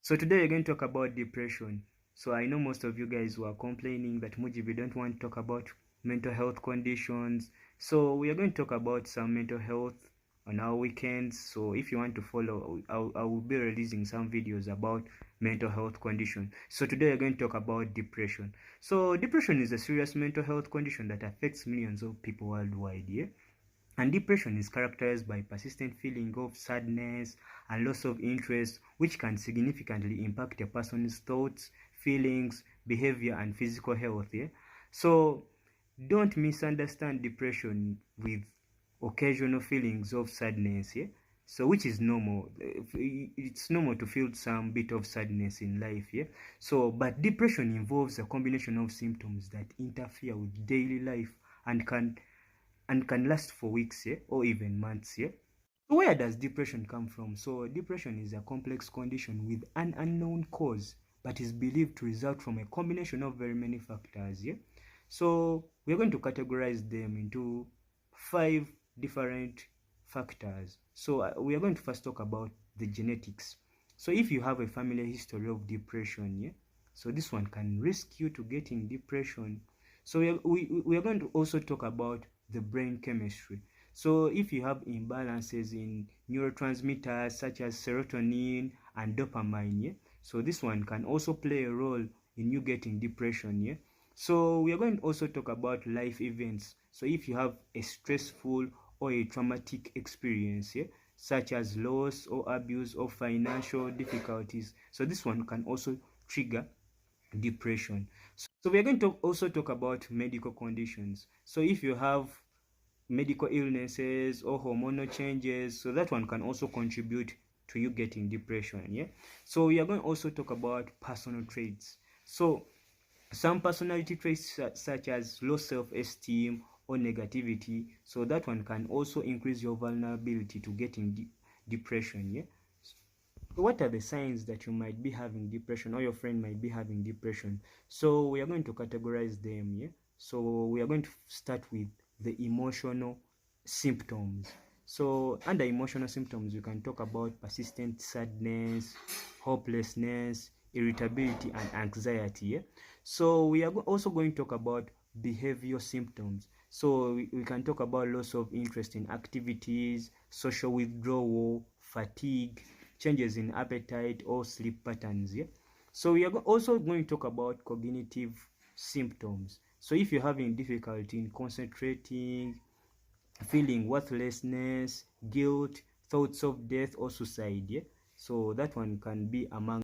So today we're going to talk about depression. So I know most of you guys were complaining that Mujibi don't want to talk about mental health conditions. So we are going to talk about some mental health on our weekends. So if you want to follow, I will be releasing some videos about mental health condition. So today we're going to talk about depression. So depression is a serious mental health condition that affects millions of people worldwide. Yeah? And depression is characterized by persistent feeling of sadness and loss of interest, which can significantly impact a person's thoughts, feelings, behavior, and physical health. Yeah? So don't misunderstand depression with occasional feelings of sadness. Yeah? So which is normal. It's normal to feel some bit of sadness in life. Yeah? So but depression involves a combination of symptoms that interfere with daily life and can last for weeks, yeah, or even months. Yeah. So where does depression come from? So depression is a complex condition with an unknown cause, but is believed to result from a combination of very many factors. Yeah. So we're going to categorize them into 5 different factors. So we are going to first talk about the genetics. So if you have a family history of depression, yeah, so this one can risk you to getting depression. So we are going to also talk about the brain chemistry. So if you have imbalances in neurotransmitters such as serotonin and dopamine, yeah, so this one can also play a role in you getting depression. Yeah. So we are going to also talk about life events. So if you have a stressful or a traumatic experience, yeah, such as loss or abuse or financial difficulties, so this one can also trigger depression. So we are going to also talk about medical conditions. So if you have medical illnesses or hormonal changes, so that one can also contribute to you getting depression. Yeah. So we are going to also talk about personal traits. So some personality traits such as low self-esteem or negativity, so that one can also increase your vulnerability to getting depression. Yeah. So what are the signs that you might be having depression or your friend might be having depression? So we are going to categorize them. Yeah. So we are going to start with the emotional symptoms. So under emotional symptoms, you can talk about persistent sadness, hopelessness, irritability, and anxiety. Yeah? So we are also going to talk about behavioral symptoms. So we can talk about loss of interest in activities, social withdrawal, fatigue, changes in appetite or sleep patterns. Yeah? So we are also going to talk about cognitive symptoms. So if you're having difficulty in concentrating, feeling worthlessness, guilt, thoughts of death or suicide, yeah? So that one can be among